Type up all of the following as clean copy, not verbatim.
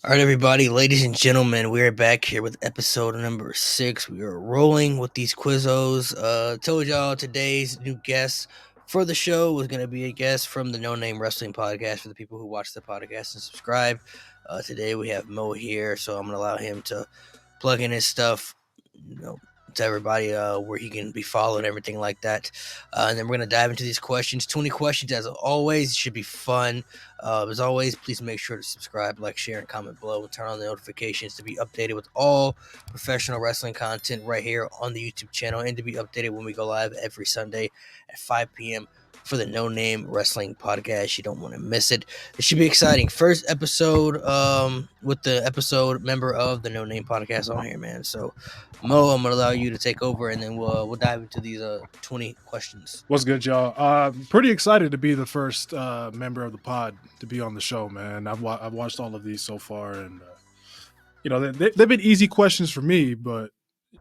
All right, everybody, ladies and gentlemen, we're back here with episode number 6. We are rolling with these quizzos. Told y'all today's new guest for the show was going to be a guest from the No Name Wrestling podcast for the people who watch the podcast and subscribe. Today we have Mo here, so I'm going to allow him to plug in his stuff, to everybody where he can be followed and everything like that. And then we're going to dive into these questions. 20 questions, as always. It should be fun. As always, please make sure to subscribe, like, share, and comment below, and turn on the notifications to be updated with all professional wrestling content right here on the YouTube channel, and to be updated when we go live every Sunday at 5 p.m. for the No Name Wrestling podcast. You don't want to miss it. It should be exciting. First episode with the episode member of the No Name podcast on here, man. So Mo, I'm gonna allow you to take over, and then we'll dive into these 20 questions. What's good, y'all? Pretty excited to be the first member of the pod to be on the show, man. I've watched all of these so far, and they've been easy questions for me, but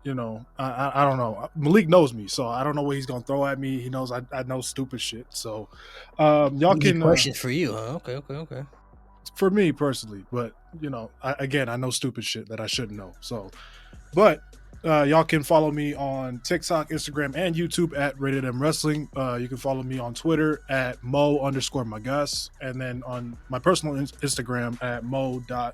I don't know. Malik knows me, so I don't know what he's gonna throw at me. He knows I know stupid shit, so y'all Easy can questions for you, huh? Okay. For me personally, but I know stupid shit that I shouldn't know. So, but y'all can follow me on TikTok, Instagram, and YouTube at Rated M Wrestling. You can follow me on Twitter at Mo_Magas, and then on my personal Instagram at Mo.Magas.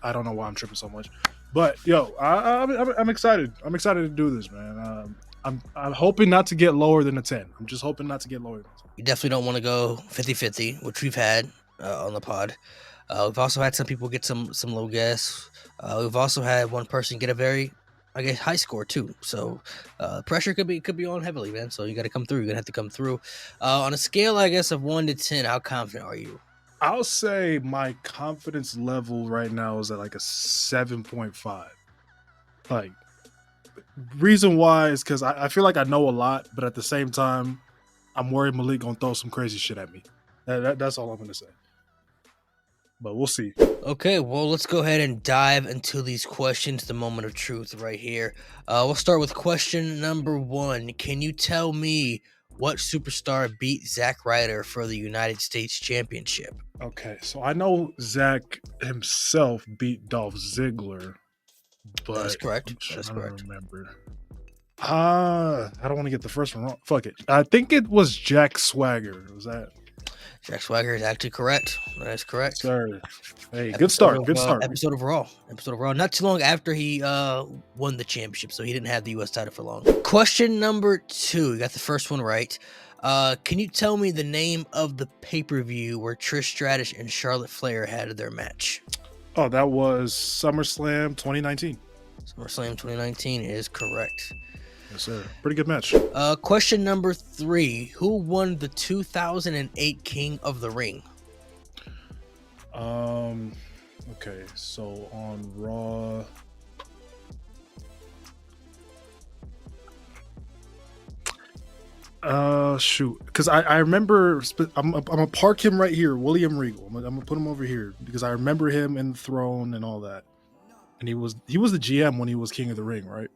I don't know why I'm tripping so much, but I'm excited. I'm excited to do this, man. I'm hoping not to get lower than a 10. I'm just hoping not to get lower than a 10. You definitely don't want to go 50-50, which we've had on the pod. We've also had some people get some low guess. We've also had one person get a very, high score too. So pressure could be on heavily, man. So you got to come through. You're gonna have to come through. On a scale, I guess, of 1 to 10, how confident are you? I'll say my confidence level right now is at like a 7.5. Like, reason why is because I feel like I know a lot, but at the same time, I'm worried Malik gonna throw some crazy shit at me. That's all I'm gonna say. But we'll see. Okay, well, let's go ahead and dive into these questions, the moment of truth right here. We'll start with question number 1. Can you tell me what superstar beat Zack Ryder for the United States Championship? Okay, so I know Zack himself beat Dolph Ziggler, but That's correct. That's correct. Remember. I don't want to get the first one wrong. Fuck it. I think it was Jack Swagger. Was that? Jack Swagger is actually correct. That is correct. Sir. Hey, good start. Good start. Episode of Raw. Not too long after he won the championship, so he didn't have the U.S. title for long. Question number 2. You got the first one right. Can you tell me the name of the pay-per-view where Trish Stratus and Charlotte Flair had their match? Oh, that was SummerSlam 2019. SummerSlam 2019 is correct. Yes, sir. Pretty good match. Question number 3. Who won the 2008 King of the Ring? Okay, so on Raw. Shoot, because I remember. I'm gonna park him right here, William Regal. I'm gonna put him over here because I remember him in the throne and all that. And he was the GM when he was King of the Ring, right?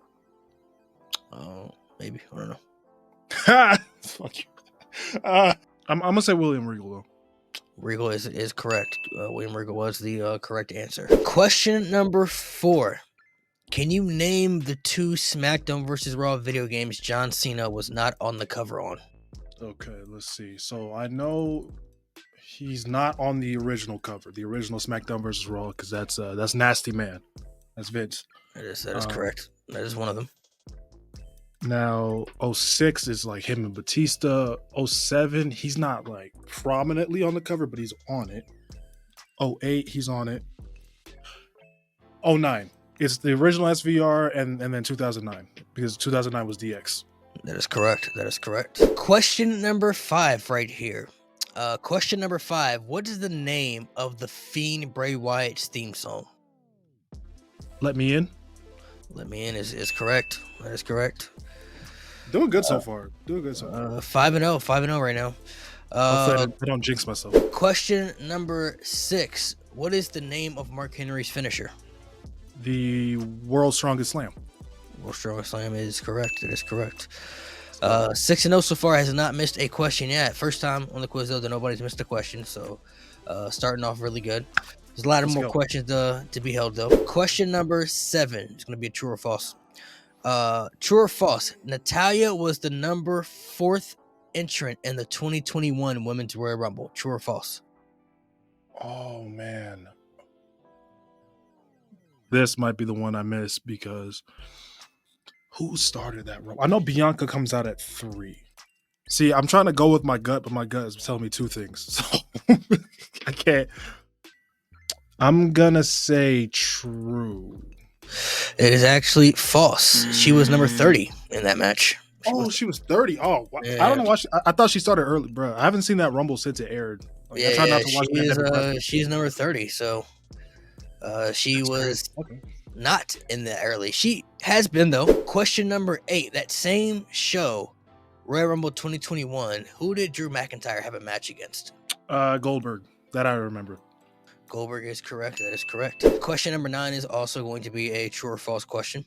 Oh, maybe. I don't know. Fuck you. I'm gonna say William Regal though. Regal is correct. William Regal was the correct answer. Question number 4. Can you name the 2 SmackDown vs. Raw video games John Cena was not on the cover on? Okay, let's see. So I know he's not on the original cover, the original SmackDown vs. Raw, because that's Nasty Man. That's Vince. That is correct. That is one of them. Now, 06 is like him and Batista. 07, he's not like prominently on the cover, but he's on it. 08, he's on it. 09, it's the original SVR and then 2009, because 2009 was DX. That is correct. Question number 5 right here. Question number 5. What is the name of the Fiend Bray Wyatt's theme song? Let Me In. Let Me In is correct. That is correct. Doing good so far. 5-0 right now. I don't jinx myself. Question number 6. What is the name of Mark Henry's finisher? The World's Strongest Slam. World's Strongest Slam is correct. It is correct. 6-0 so far, has not missed a question yet. First time on the quiz though that nobody's missed a question. So Starting off really good. There's a lot of Let's more go. questions to be held though. Question number 7 is going to be a true or false. True or false? Natalia was the number 4th entrant in the 2021 Women's Royal Rumble. True or false? Oh man, this might be the one I missed because who started that role? I know Bianca comes out at 3. See, I'm trying to go with my gut, but my gut is telling me 2 things, so I can't. I'm gonna say true. It is actually false. She was number 30 in that match. She was 30. Oh, I don't Yeah, know why. I thought she started early, bro. I haven't seen that Rumble since it aired. Like, I try yeah. not to watch that every press. She's number 30. So she That's crazy. was Okay. not in the early. She has been though. Question number 8. That same show, Royal Rumble 2021. Who did Drew McIntyre have a match against? Goldberg. That I remember. Goldberg is correct. That is correct. Question number 9 is also going to be a true or false question.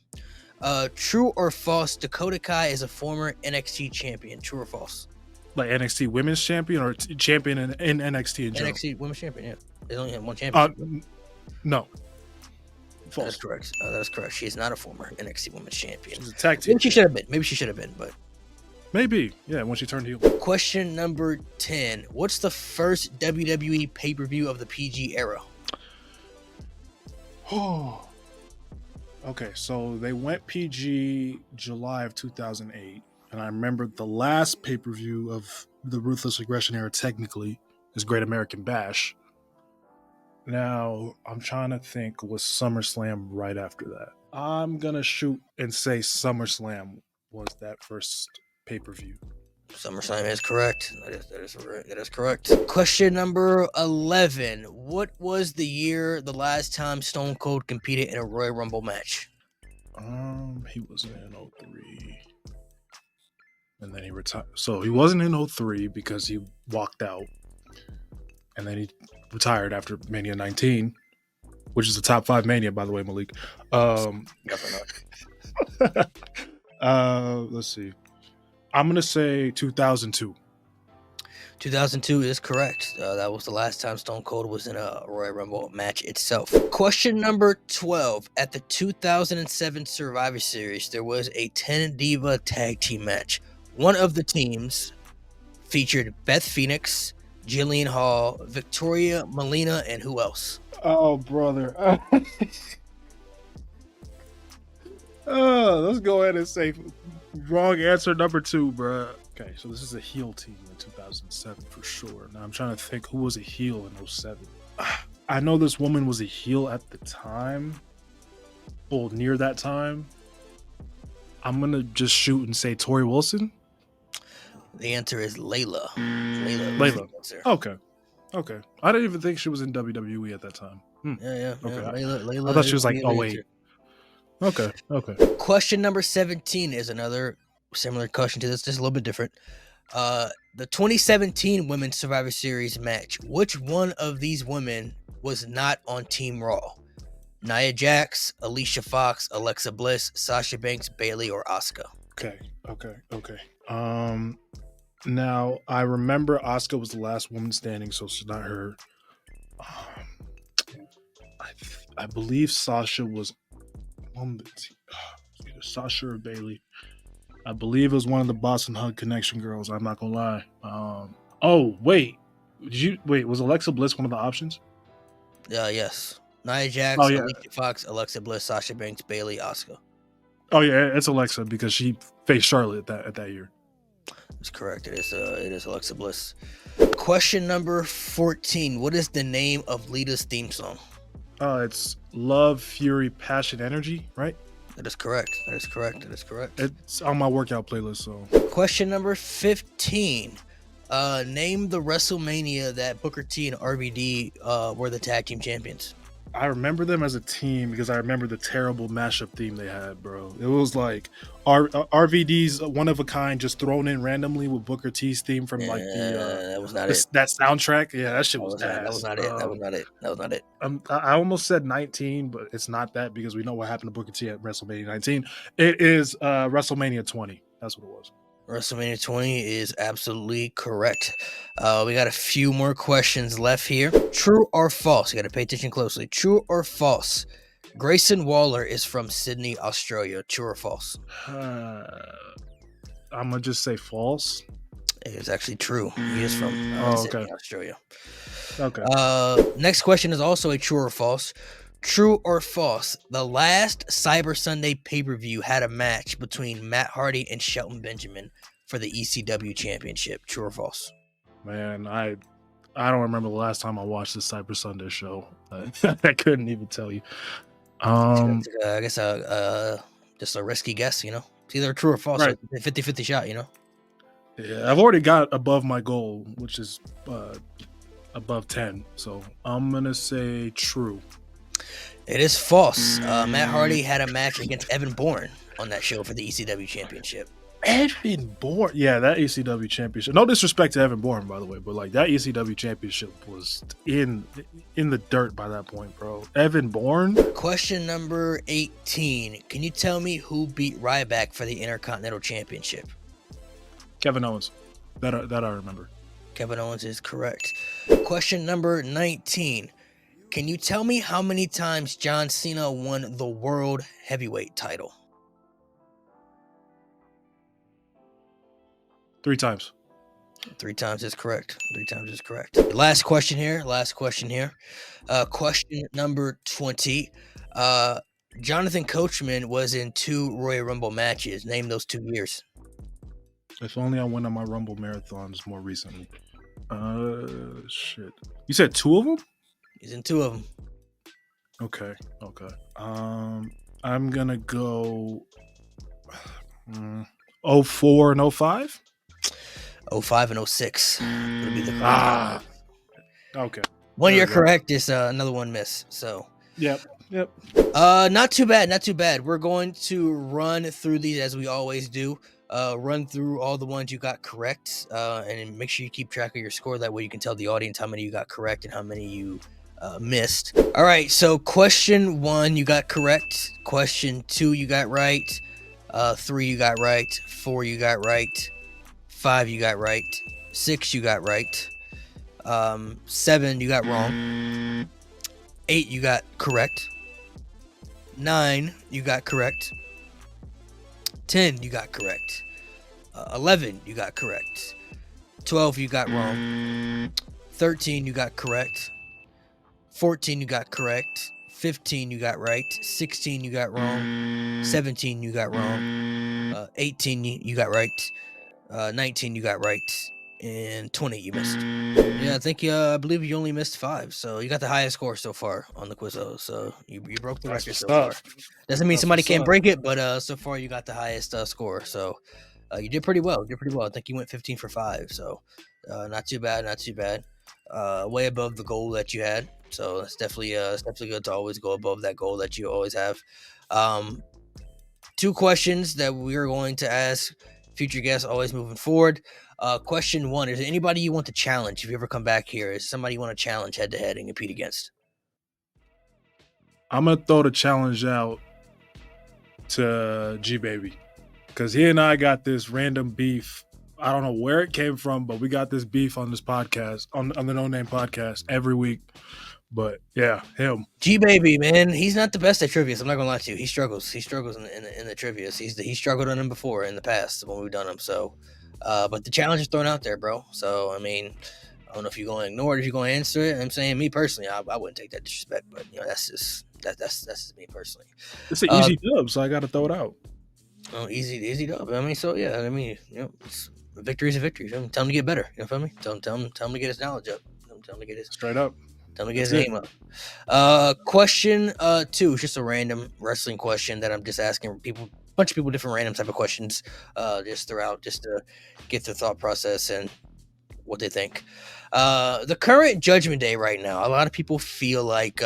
True or false? Dakota Kai is a former NXT champion. True or false? Like NXT Women's Champion or champion in NXT in general? NXT Women's Champion. Yeah, they only have one Uh, championship. no. That False. is correct. That is correct. She is not a former NXT Women's Champion. She's a tag team. Maybe she should have been. Maybe she should have been. But Maybe. Yeah, when she turned heel. question number 10. What's the first WWE pay-per-view of the PG era? Oh. Okay, so they went PG July of 2008, and I remember the last pay-per-view of the Ruthless Aggression era technically is Great American Bash. Now, I'm trying to think, was SummerSlam right after that? I'm gonna shoot and say SummerSlam was that first pay-per-view. SummerSlam is correct. That is correct. Question number 11. What was the last time Stone Cold competed in a Royal Rumble match? He wasn't in 03. And then he retired. So he wasn't in 03 because he walked out. And then he retired after Mania 19, which is the top 5 Mania, by the way, Malik. Let's see. I'm going to say 2002. 2002 is correct. That was the last time Stone Cold was in a Royal Rumble match itself. Question number 12. At the 2007 Survivor Series, there was a 10 Diva tag team match. One of the teams featured Beth Phoenix, Jillian Hall, Victoria Molina, and who else? Oh, brother. Let's go ahead and say wrong answer number 2, bro. Okay, so this is a heel team in 2007 for sure. Now I'm trying to think who was a heel in 07. I know this woman was a heel at the time. Well, near that time. I'm going to just shoot and say Tori Wilson. The answer is Layla. Layla. Okay. I didn't even think she was in WWE at that time. Yeah. Okay. Layla I thought she was like, oh, wait. Okay. Question number 17 is another similar question to this, just a little bit different. The 2017 Women's Survivor Series match. Which one of these women was not on Team Raw? Nia Jax, Alicia Fox, Alexa Bliss, Sasha Banks, Bayley, or Asuka? Okay. Now I remember Asuka was the last woman standing, so it's not her. I believe Sasha was on the team. Either Sasha or Bayley. I believe it was one of the Boston Hug Connection girls. I'm not gonna lie. Was Alexa Bliss one of the options? Yes. Nia Jax, Alicia Fox, Alexa Bliss, Sasha Banks, Bayley, Asuka. Oh yeah, it's Alexa because she faced Charlotte at that year. That's correct. It is Alexa Bliss. Question number 14. What is the name of Lita's theme song? It's Love, Fury, Passion, Energy, right? That is correct. It's on my workout playlist. So, question number 15. Name the WrestleMania that Booker T and RVD were the tag team champions. I remember them as a team because I remember the terrible mashup theme they had, bro. It was like RVD's One of a Kind just thrown in randomly with Booker T's theme from that was not it. That soundtrack. Yeah, that shit was ass. That was not it. I almost said 19, but it's not that because we know what happened to Booker T at WrestleMania 19. It is WrestleMania 20. That's what it was. WrestleMania 20 is absolutely correct. We got a few more questions left here. True or false? You got to pay attention closely. True or false? Grayson Waller is from Sydney, Australia. True or false? I'm gonna just say false. It is actually true. He is from Okay. Sydney, Australia. Okay. Next question is also a true or false. True or false? The last Cyber Sunday pay-per-view had a match between Matt Hardy and Shelton Benjamin for the ECW Championship. True or false? Man, I don't remember the last time I watched the Cyber Sunday show. I couldn't even tell you. I guess just a risky guess, you know? It's either true or false. Right. So 50-50 shot, you know? Yeah, I've already got above my goal, which is above 10. So I'm going to say true. It is false. Matt Hardy had a match against Evan Bourne on that show for the ECW Championship. Evan Bourne? Yeah, that ECW Championship. No disrespect to Evan Bourne, by the way, but like that ECW Championship was in the dirt by that point, bro. Evan Bourne? Question number 18. Can you tell me who beat Ryback for the Intercontinental Championship? Kevin Owens. That I remember. Kevin Owens is correct. Question number 19. Can you tell me how many times John Cena won the World Heavyweight title? 3 times. 3 times is correct. 3 times is correct. Last question here. Question number 20. Jonathan Coachman was in 2 Royal Rumble matches. Name those 2 years. If only I went on my Rumble marathons more recently. Shit. You said 2 of them? He's in 2 of them. Okay. I'm gonna go 04 and 05? 05 and 06 would be the okay. 1 year correct is another 1 miss. So Yep. Not too bad. We're going to run through these as we always do. Run through all the ones you got correct, and make sure you keep track of your score. That way you can tell the audience how many you got correct and how many you missed. All right, so question 1 you got correct. Question 2 you got right. 3 you got right. 4 you got right. 5 you got right. 6 you got right. 7 you got wrong. 8 you got correct. 9 you got correct. 10 you got correct. 11 you got correct. 12 you got wrong. 13 you got correct. 14 you got correct. 15 you got right. 16 you got wrong. 17 you got wrong. 18 you got right. 19 you got right. And 20 you missed. Yeah, I believe you only missed 5. So you got the highest score so far on the Quizzo. So you broke the record so far. Doesn't mean somebody can't break it, but so far you got the highest score. So you did pretty well. I think you went 15 for 5. So not too bad. Way above the goal that you had. So it's definitely good to always go above that goal that you always have. 2 questions that we are going to ask future guests always moving forward. Question 1, is there anybody you want to challenge if you ever come back here? Is somebody you want to challenge head to head and compete against? I'm gonna throw the challenge out to G Baby, because he and I got this random beef. I don't know where it came from, but we got this beef on this podcast, on the No Name podcast every week. But yeah, him. G Baby, man, he's not the best at trivia. I'm not gonna lie to you. He struggles. He struggles in the trivia. He struggled on them before in the past when we've done them. So, but the challenge is thrown out there, bro. So I mean, I don't know if you're going to ignore it, if you're going to answer it. I'm saying, me personally, I wouldn't take that disrespect, but you know, that's just me personally. It's an easy dub, so I got to throw it out. Oh, easy dub. I mean, so yeah, I mean, you know, a victory is a victory. Tell him to get better. You know what I mean? Tell him to get his knowledge up. Tell him to get his straight up. Tell him to get his game up. Question 2 is just a random wrestling question that I'm just asking people, a bunch of people, different random type of questions, just throughout, just to get their thought process and what they think. The current Judgment Day right now, a lot of people feel like,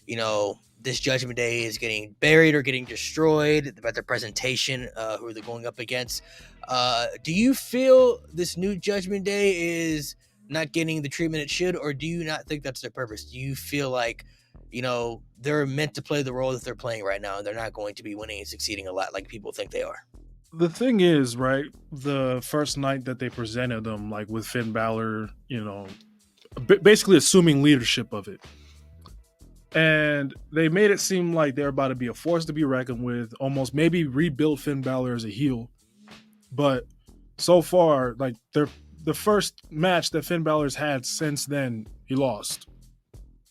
you know, this Judgment Day is getting buried or getting destroyed about their presentation, who they're going up against. Do you feel this new Judgment Day is not getting the treatment it should, or do you not think that's their purpose? Do you feel like, you know, they're meant to play the role that they're playing right now, and they're not going to be winning and succeeding a lot like people think they are? The thing is, right? The first night that they presented them, like with Finn Balor, basically assuming leadership of it, and they made it seem like they're about to be a force to be reckoned with, almost maybe rebuild Finn Balor as a heel. But so far, like the first match that Finn Balor's had since then, he lost.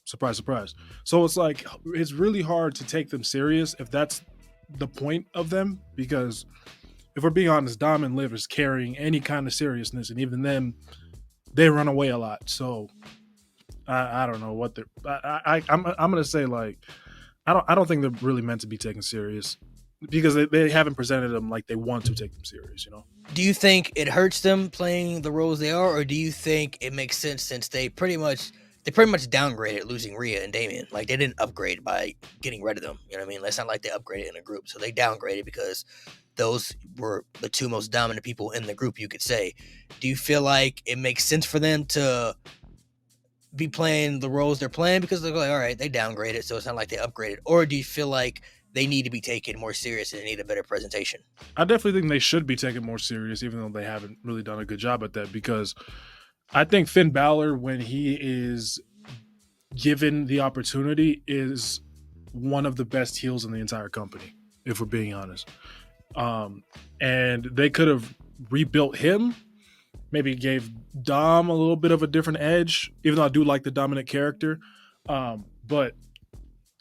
Surprise, surprise. So it's like it's really hard to take them serious if that's the point of them, because if we're being honest, Dom and Liv is carrying any kind of seriousness, and even them, they run away a lot. So I don't know what they're. I'm gonna say, like, I don't think they're really meant to be taken serious, because they haven't presented them like they want to take them serious. Do you think it hurts them playing the roles they are, or do you think it makes sense since they pretty much downgraded losing Rhea and Damien? Like they didn't upgrade by getting rid of them. You know what I mean? It's not like they upgraded in a group, so they downgraded because those were the two most dominant people in the group. You could say. Do you feel like it makes sense for them to be playing the roles they're playing because they're like, all right, they downgraded, so it's not like they upgraded, or do you feel like they need to be taken more serious and they need a better presentation? I definitely think they should be taken more serious, even though they haven't really done a good job at that. Because I think Finn Balor, when he is given the opportunity, is one of the best heels in the entire company, if we're being honest. Um, and they could have rebuilt him, maybe gave Dom a little bit of a different edge, even though I do like the dominant character. But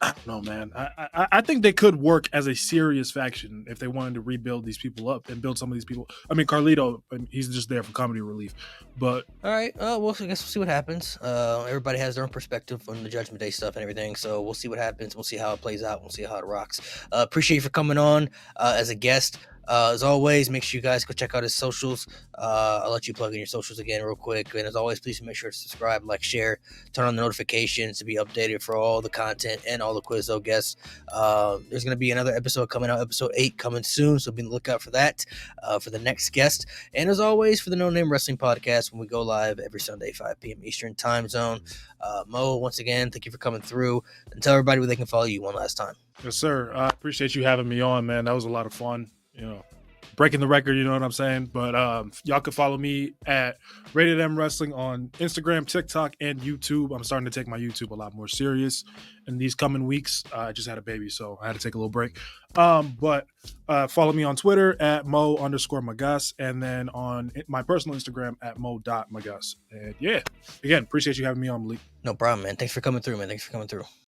I don't know, man. I think they could work as a serious faction if they wanted to rebuild these people up and build some of these people. I mean, Carlito, he's just there for comedy relief. But All right, well, I guess we'll see what happens. Everybody has their own perspective on the Judgment Day stuff and everything, so we'll see what happens. We'll see how it plays out. We'll see how it rocks. Appreciate you for coming on as a guest. As always, make sure you guys go check out his socials. I'll let you plug in your socials again real quick. And as always, please make sure to subscribe, like, share, turn on the notifications to be updated for all the content and all the Quizzo guests. There's going to be another episode coming out, episode 8 coming soon, so be on the lookout for that for the next guest. And as always, for the No Name Wrestling Podcast, when we go live every Sunday, 5 p.m. Eastern Time Zone. Mo, once again, thank you for coming through. And tell everybody where they can follow you one last time. yes, sir. I appreciate you having me on, man. That was a lot of fun. Breaking the record, you know what I'm saying? But y'all can follow me at Rated M Wrestling on Instagram, TikTok, and YouTube. I'm starting to take my YouTube a lot more serious in these coming weeks. I just had a baby, so I had to take a little break. But follow me on Twitter at Mo_Magus, and then on my personal Instagram at Mo.Magus. And yeah, again, appreciate you having me on, Malik. No problem, man. Thanks for coming through, man. Thanks for coming through.